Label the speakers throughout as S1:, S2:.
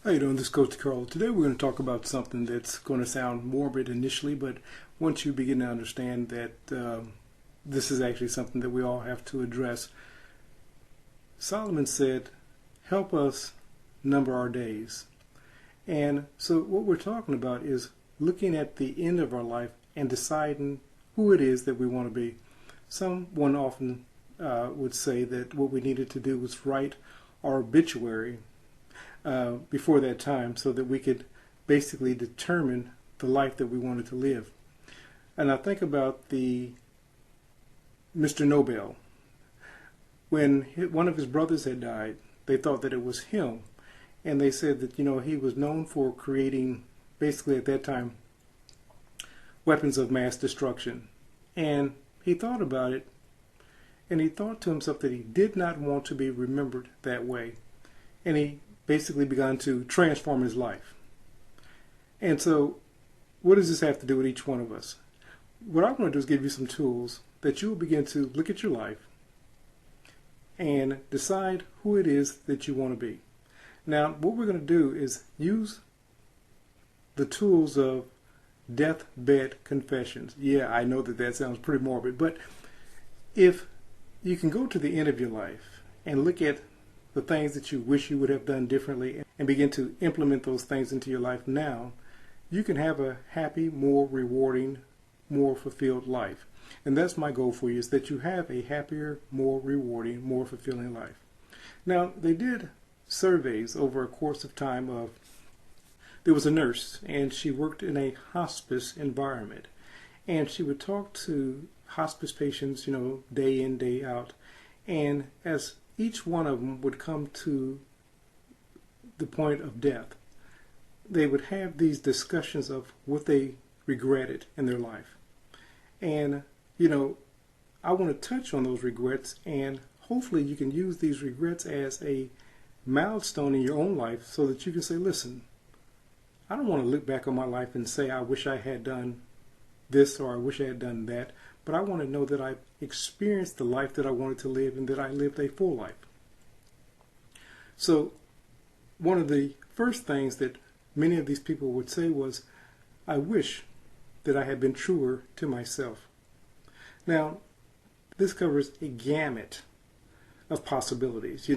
S1: How you doing? This is Coach DeCarlo. Today we're going to talk about something that's going to sound morbid initially, but once you begin to understand that this is actually something that we all have to address. Solomon said, help us number our days. And so what we're talking about is looking at the end of our life and deciding who it is that we want to be. Someone often would say that what we needed to do was write our obituary before that time so that we could basically determine the life that we wanted to live. And I think about the Mr. Nobel. When one of his brothers had died, they thought that it was him. And they said that, he was known for creating, basically at that time, weapons of mass destruction. And he thought about it, and he thought to himself that he did not want to be remembered that way. And he basically began to transform his life. And so, what does this have to do with each one of us? What I want to do is give you some tools that you will begin to look at your life and decide who it is that you want to be. Now, what we're going to do is use the tools of Deathbed Confessions. Yeah, I know that sounds pretty morbid, but if you can go to the end of your life and look at the things that you wish you would have done differently and begin to implement those things into your life now, you can have a happy, more rewarding, more fulfilled life. And that's my goal for you, is that you have a happier, more rewarding, more fulfilling life. Now, they did surveys over a course of time of, there was a nurse and she worked in a hospice environment, and she would talk to hospice patients, day in, day out. And as each one of them would come to the point of death, they would have these discussions of what they regretted in their life. And, I want to touch on those regrets, and hopefully you can use these regrets as a milestone in your own life so that you can say, listen, I don't want to look back on my life and say I wish I had done this or I wish I had done that, but I want to know that I experienced the life that I wanted to live and that I lived a full life. So one of the first things that many of these people would say was, I wish that I had been truer to myself. Now, this covers a gamut of possibilities.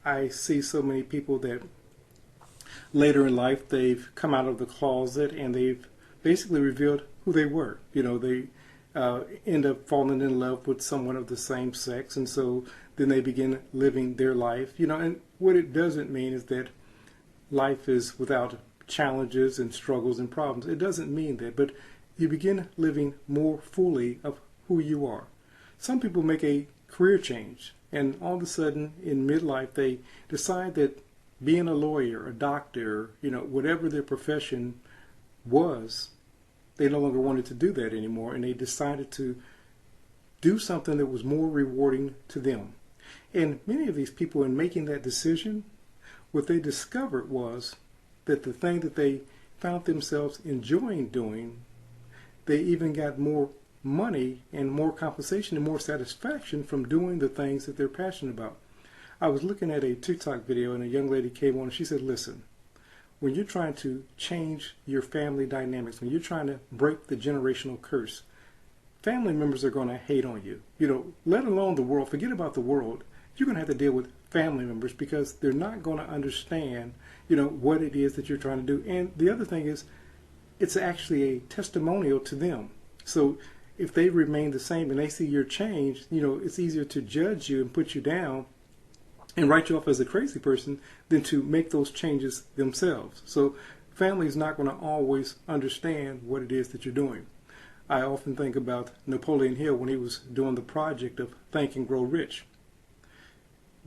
S1: I see so many people that later in life they've come out of the closet and they've basically revealed who they were. They end up falling in love with someone of the same sex, and so then they begin living their life. And what it doesn't mean is that life is without challenges and struggles and problems. It doesn't mean that, but you begin living more fully of who you are. Some people make a career change, and all of a sudden in midlife they decide that being a lawyer, a doctor, whatever their profession was, they no longer wanted to do that anymore, and they decided to do something that was more rewarding to them. And many of these people, in making that decision, what they discovered was that the thing that they found themselves enjoying doing, they even got more money and more compensation and more satisfaction from doing the things that they're passionate about. I was looking at a TikTok video, and a young lady came on and she said, listen, when you're trying to change your family dynamics, when you're trying to break the generational curse, family members are going to hate on you. Let alone the world. Forget about the world. You're going to have to deal with family members because they're not going to understand, what it is that you're trying to do. And the other thing is, it's actually a testimonial to them. So if they remain the same and they see your change, it's easier to judge you and put you down and write you off as a crazy person than to make those changes themselves. So family is not going to always understand what it is that you're doing. I often think about Napoleon Hill when he was doing the project of Think and Grow Rich.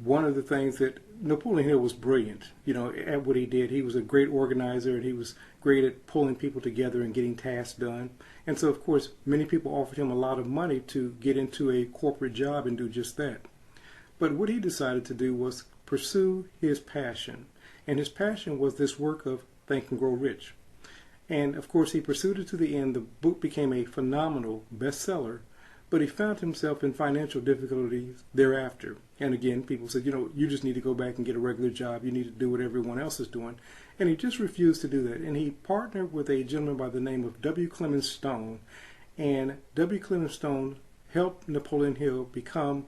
S1: One of the things that Napoleon Hill was brilliant, at what he did. He was a great organizer, and he was great at pulling people together and getting tasks done. And so, of course, many people offered him a lot of money to get into a corporate job and do just that. But what he decided to do was pursue his passion. And his passion was this work of Think and Grow Rich. And, of course, he pursued it to the end. The book became a phenomenal bestseller. but he found himself in financial difficulties thereafter. And again, people said, you just need to go back and get a regular job. You need to do what everyone else is doing. And he just refused to do that. And he partnered with a gentleman by the name of W. Clement Stone. And W. Clement Stone helped Napoleon Hill become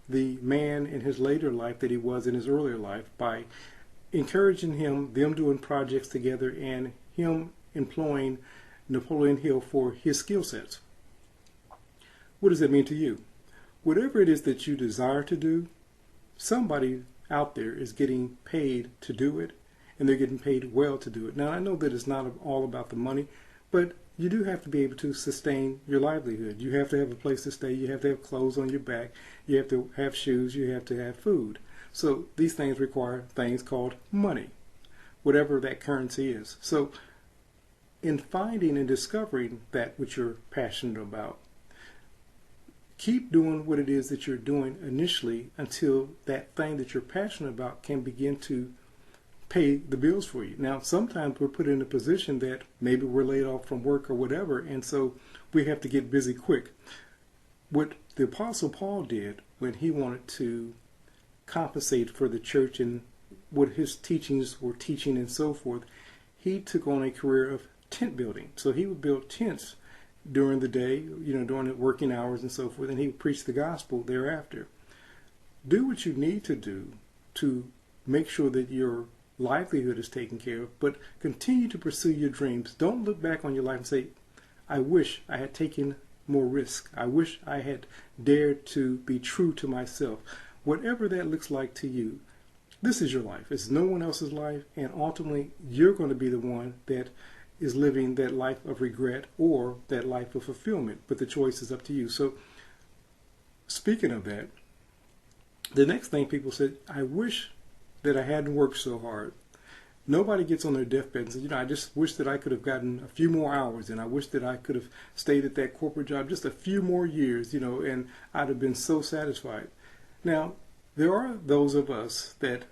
S1: the man in his later life that he was in his earlier life by encouraging him, them doing projects together, and him employing Napoleon Hill for his skill sets. What does that mean to you? Whatever it is that you desire to do, somebody out there is getting paid to do it, and they're getting paid well to do it. Now, I know that it's not all about the money, but you do have to be able to sustain your livelihood. You have to have a place to stay. You have to have clothes on your back. You have to have shoes. You have to have food. So these things require things called money, whatever that currency is. So in finding and discovering that which you're passionate about, keep doing what it is that you're doing initially until that thing that you're passionate about can begin to pay the bills for you. Now, sometimes we're put in a position that maybe we're laid off from work or whatever, and so we have to get busy quick. What the Apostle Paul did when he wanted to compensate for the church and what his teachings were teaching and so forth, he took on a career of tent building. So he would build tents during the day, during the working hours and so forth, and he would preach the gospel thereafter. Do what you need to do to make sure that your livelihood is taken care of, but continue to pursue your dreams. Don't look back on your life and say, I wish I had taken more risk. I wish I had dared to be true to myself. Whatever that looks like to you, this is your life. It's no one else's life, and ultimately you're going to be the one that is living that life of regret or that life of fulfillment, but the choice is up to you. So speaking of that, the next thing people said, I wish that I hadn't worked so hard. Nobody gets on their deathbed and says, I just wish that I could have gotten a few more hours, and I wish that I could have stayed at that corporate job just a few more years, and I'd have been so satisfied. Now, there are those of us that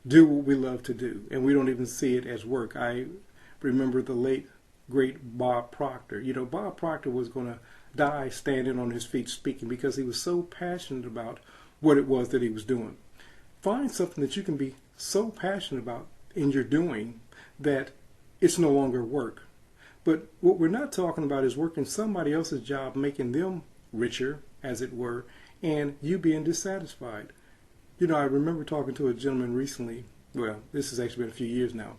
S1: do what we love to do, and we don't even see it as work. I remember the late, great Bob Proctor. Bob Proctor was going to die standing on his feet speaking because he was so passionate about what it was that he was doing. Find something that you can be so passionate about in your doing that it's no longer work. But what we're not talking about is working somebody else's job, making them richer, as it were, and you being dissatisfied. I remember talking to a gentleman recently, well, this has actually been a few years now,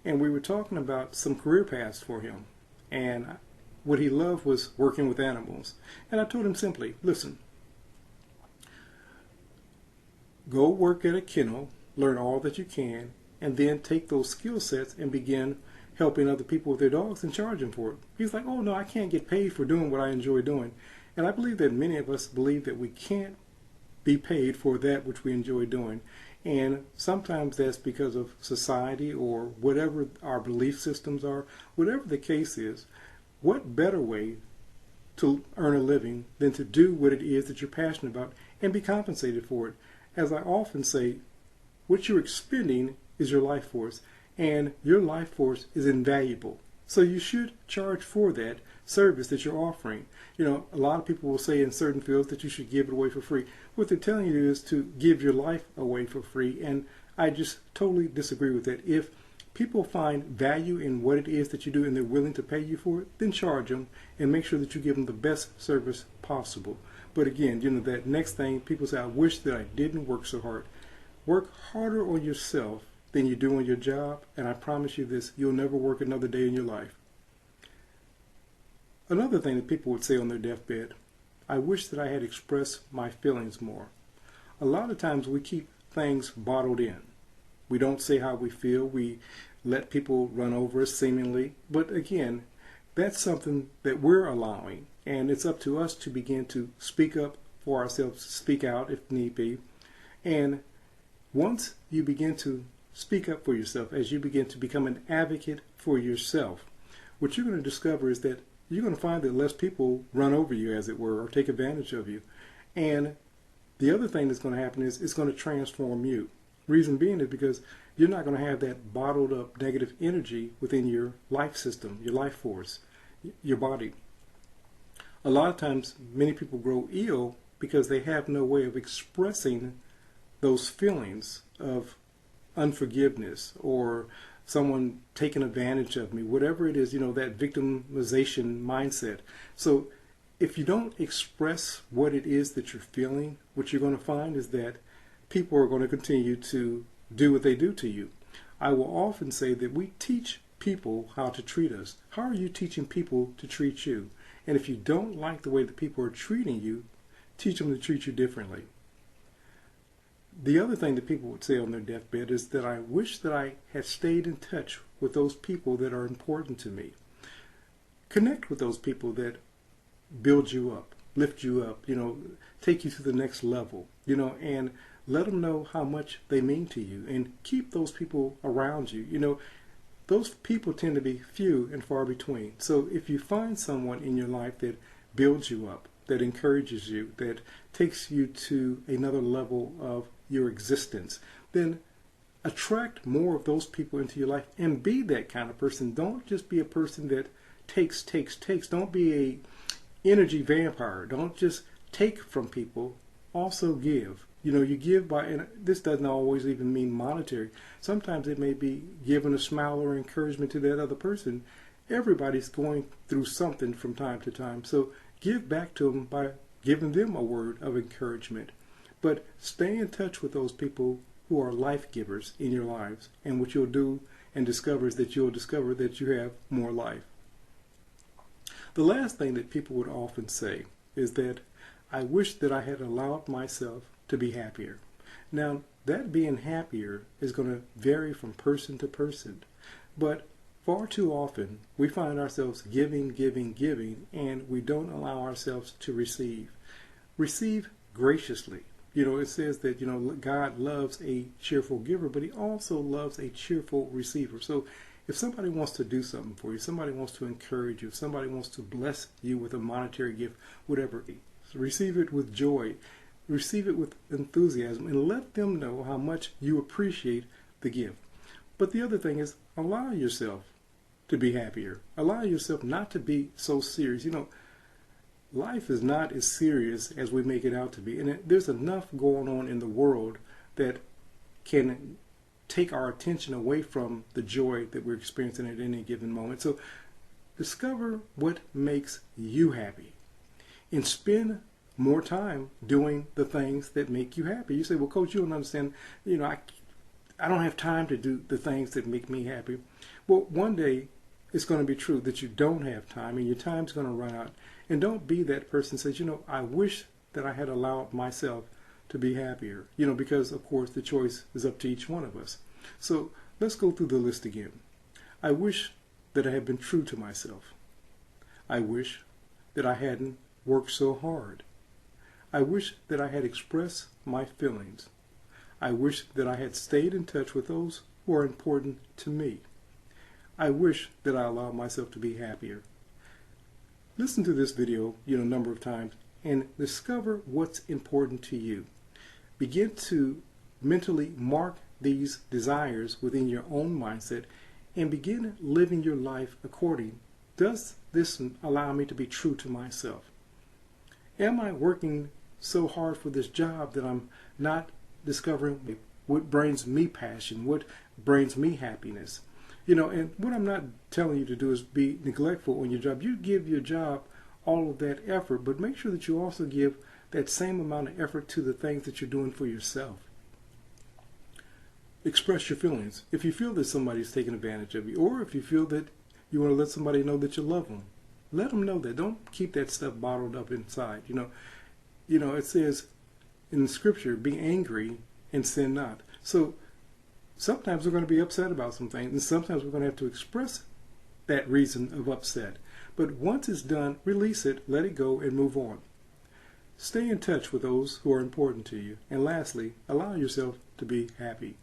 S1: and we were talking about some career paths for him. And what he loved was working with animals. And I told him simply, listen, go work at a kennel, learn all that you can, and then take those skill sets and begin helping other people with their dogs and charge them for it. He's like, oh no, I can't get paid for doing what I enjoy doing. And I believe that many of us believe that we can't be paid for that which we enjoy doing. And sometimes that's because of society or whatever our belief systems are. Whatever the case is, what better way to earn a living than to do what it is that you're passionate about and be compensated for it? As I often say, what you're expending is your life force, and your life force is invaluable. So you should charge for that service that you're offering. A lot of people will say in certain fields that you should give it away for free. What they're telling you is to give your life away for free, and I just totally disagree with that. If people find value in what it is that you do and they're willing to pay you for it, then charge them and make sure that you give them the best service possible. But again, that next thing, people say, I wish that I didn't work so hard. Work harder on yourself than you do on your job, and I promise you this, you'll never work another day in your life. Another thing that people would say on their deathbed, I wish that I had expressed my feelings more. A lot of times we keep things bottled in. We don't say how we feel. We let people run over us seemingly. But again, that's something that we're allowing. And it's up to us to begin to speak up for ourselves, speak out if need be. And once you begin to speak up for yourself, as you begin to become an advocate for yourself, what you're going to discover is that you're going to find that less people run over you, as it were, or take advantage of you. And the other thing that's going to happen is it's going to transform you. Reason being is because you're not going to have that bottled up negative energy within your life system, your life force, your body. A lot of times, many people grow ill because they have no way of expressing those feelings of unforgiveness or someone taking advantage of me, whatever it is, that victimization mindset. So if you don't express what it is that you're feeling, what you're going to find is that people are going to continue to do what they do to you. I will often say that we teach people how to treat us. How are you teaching people to treat you? And if you don't like the way that people are treating you, teach them to treat you differently. The other thing that people would say on their deathbed is that I wish that I had stayed in touch with those people that are important to me. Connect with those people that build you up, lift you up, take you to the next level, and let them know how much they mean to you, and keep those people around you. Those people tend to be few and far between. So if you find someone in your life that builds you up, that encourages you, that takes you to another level of your existence, then attract more of those people into your life and be that kind of person. Don't just be a person that takes. Don't be a energy vampire. Don't just take from people. Also give. You give by, and this doesn't always even mean monetary. Sometimes it may be giving a smile or encouragement to that other person. Everybody's going through something from time to time. So give back to them by giving them a word of encouragement. But stay in touch with those people who are life givers in your lives. And what you'll do and discover is that you'll discover that you have more life. The last thing that people would often say is that I wish that I had allowed myself to be happier. Now, that being happier is going to vary from person to person. But far too often, we find ourselves giving, and we don't allow ourselves to receive. Receive graciously. It says that, God loves a cheerful giver, but he also loves a cheerful receiver. So if somebody wants to do something for you, somebody wants to encourage you, somebody wants to bless you with a monetary gift, whatever, receive it with joy, receive it with enthusiasm, and let them know how much you appreciate the gift. But the other thing is, allow yourself to be happier. Allow yourself not to be so serious. Life is not as serious as we make it out to be. And there's enough going on in the world that can take our attention away from the joy that we're experiencing at any given moment. So discover what makes you happy and spend more time doing the things that make you happy. You say, well, Coach, you don't understand. I don't have time to do the things that make me happy. Well, one day it's going to be true that you don't have time and your time's going to run out. And don't be that person who says, I wish that I had allowed myself to be happier. Because, of course, the choice is up to each one of us. So let's go through the list again. I wish that I had been true to myself. I wish that I hadn't worked so hard. I wish that I had expressed my feelings. I wish that I had stayed in touch with those who are important to me. I wish that I allowed myself to be happier. Listen to this video, a number of times and discover what's important to you. Begin to mentally mark these desires within your own mindset and begin living your life according. Does this allow me to be true to myself? Am I working so hard for this job that I'm not discovering what brings me passion, what brings me happiness? And what I'm not telling you to do is be neglectful on your job. You give your job all of that effort, but make sure that you also give that same amount of effort to the things that you're doing for yourself. Express your feelings. If you feel that somebody's taking advantage of you, or if you feel that you want to let somebody know that you love them, let them know that. Don't keep that stuff bottled up inside. It says in the scripture, be angry and sin not. So sometimes we're going to be upset about some things, and sometimes we're going to have to express that reason of upset. But once it's done, release it, let it go, and move on. Stay in touch with those who are important to you. And lastly, allow yourself to be happy.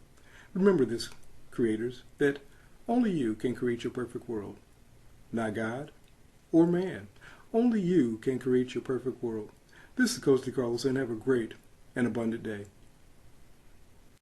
S1: Remember this, creators, that only you can create your perfect world. Not God or man. Only you can create your perfect world. This is Coach DeCarlo saying have a great and abundant day.